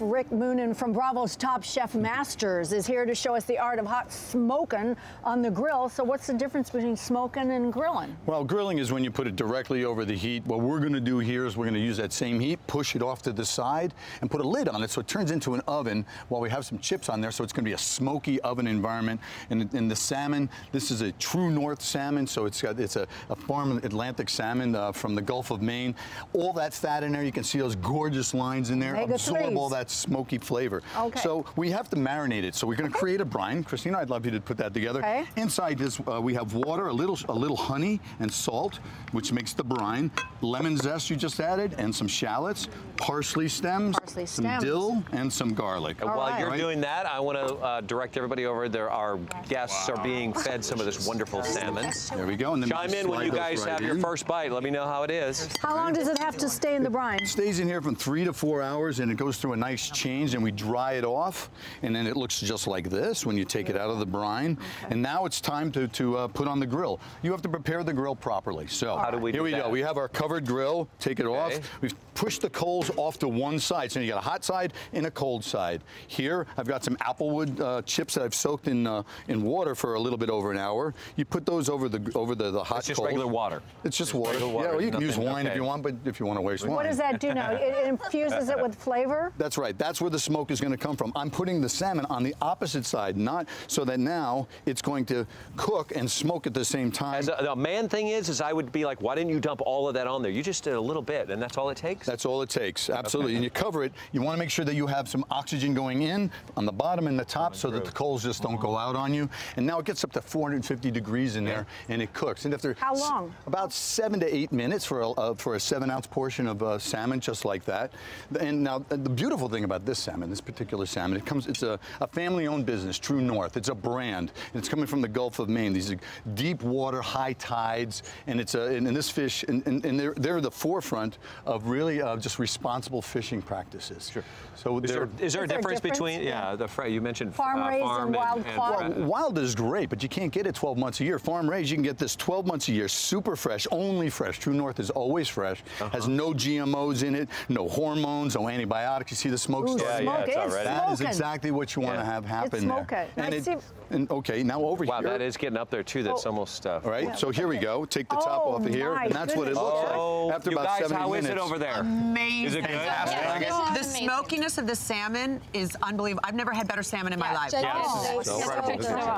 Rick Moonen from Bravo's Top Chef Masters is here to show us the art of hot smoking on the grill. So what's the difference between smoking and grilling? Well, grilling is when you put it directly over the heat. What we're going to do here is we're going to use that same heat, push it off to the side, and put a lid on it so it turns into an oven while we have some chips on there. So it's going to be a smoky oven environment. And the salmon, this is a true north salmon, so it's a farm Atlantic salmon from the Gulf of Maine. All that fat in there, you can see those gorgeous lines in there, absorb all that smoky flavor. Okay. So we have to marinate it. So we're going to create a brine. Christina, I'd love you to put that together. Okay. Inside this, we have water, a little honey and salt, which makes the brine. Lemon zest you just added, and some shallots, parsley stems, some dill, and some garlic. And while you're doing that, I want to direct everybody over there. Our guests are being fed some of this wonderful salmon. There we go. And then chime in when you guys have your first bite. Let me know how it is. How long does it have to stay in the brine? It stays in here from 3 to 4 hours, and it goes through a nice change, and we dry it off, and then it looks just like this when you take it out of the brine. Okay. And now it's time to put on the grill. You have to prepare the grill properly. So how do we do here we that? go. We have our covered grill. Take it off. We've pushed the coals off to one side, so you got a hot side and a cold side. Here I've got some applewood chips that I've soaked in water for a little bit over an hour. You put those over the hot. It's just regular water. It's just water. Yeah, well, you can use wine if you want, but if you want to waste wine. What does that do now? It infuses it with flavor? That's right. That's where the smoke is going to come from. I'm putting the salmon on the opposite side, not so that now it's going to cook and smoke at the same time. As a man thing is I would be like, why didn't you dump all of that on there? You just did a little bit, and that's all it takes? That's all it takes, absolutely. And you cover it. You want to make sure that you have some oxygen going in on the bottom and the top so that the coals just don't go out on you. And now it gets up to 450 degrees in there, and it cooks. And after how long? About 7 to 8 minutes for a 7-ounce portion of salmon, just like that. And now the beautiful thing about this salmon, this particular salmon, it's a family-owned business, True North. It's a brand, and it's coming from the Gulf of Maine. These are deep water, high tides, and it's and this fish, and they're the forefront of really just responsible fishing practices. Sure. So is there a difference between you mentioned farm raised and wild caught? Well, wild is great, but you can't get it 12 months a year. Farm raised, you can get this 12 months a year, super fresh, only fresh. True North is always fresh, has no GMOs in it, no hormones, no antibiotics. You see the smoke starting? That is exactly what you want to have happen there. And okay, now over here. Wow, that is getting up there too. That's almost all right, so here we go. Take the top off of here, and that's what it looks like after about 7 minutes. How is it over there? Amazing. Is it good? The smokiness of the salmon is unbelievable. I've never had better salmon in my life.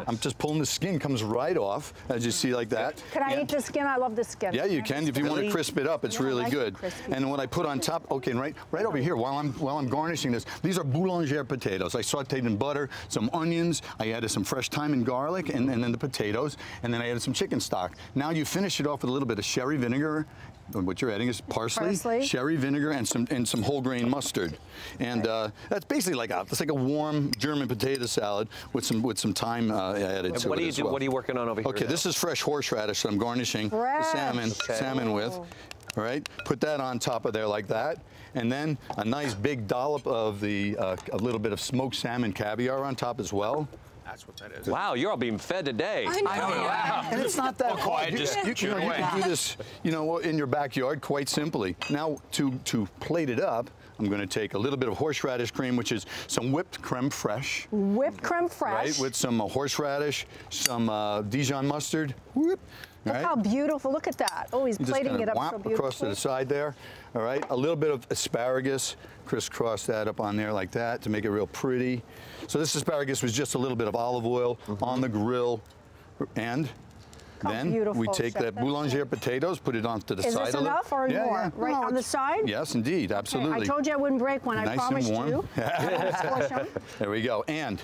I'm just pulling the skin, comes right off, as you see, like that. Can I eat the skin? I love the skin. Yeah, you can. If you want to crisp it up, it's really good. And what I put on top, okay, and right over here, while I'm garnishing this, these are boulangère potatoes. I sauteed in butter, some onions, I added some fresh thyme and garlic, and then the potatoes, and then I added some chicken stock. Now you finish it off with a little bit of sherry vinegar. What you're adding is parsley, sherry vinegar, and some whole grain mustard, and that's basically like it's like a warm German potato salad with some thyme added to it as well. What are you working on over here? Okay, this is fresh horseradish that I'm garnishing the salmon with. All right, put that on top of there like that, and then a nice big dollop of a little bit of smoked salmon caviar on top as well. That's what that is. Wow, you're all being fed today. I know. Wow. And it's not that hard. You can do this, in your backyard quite simply. Now, to plate it up, I'm going to take a little bit of horseradish cream, which is some whipped creme fraiche. Whipped creme fraiche. Right, with some horseradish, some Dijon mustard. Whoop. Look how beautiful. Look at that. Oh, he's plating it up so beautifully. Across to the side there. All right. A little bit of asparagus. Crisscross that up on there like that to make it real pretty. So this asparagus was just a little bit of olive oil on the grill. And then we take that boulangère potatoes, put it onto the side. Is this enough or more? Right on the side? Yes, indeed. Absolutely. Okay, I told you I wouldn't break one. I promised you. There we go. And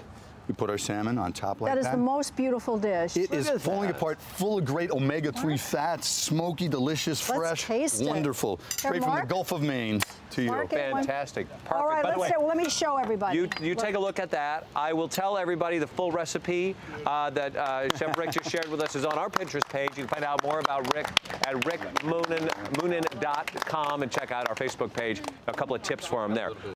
we put our salmon on top like that. That is the most beautiful dish. It is falling apart, full of great omega-3 fats, smoky, delicious, fresh, wonderful. Straight from the Gulf of Maine to you. Fantastic. Perfect. All right, let me show everybody. You take a look at that. I will tell everybody the full recipe that Chef Rick just shared with us is on our Pinterest page. You can find out more about Rick at rickmoonen.com and check out our Facebook page. A couple of tips for him there.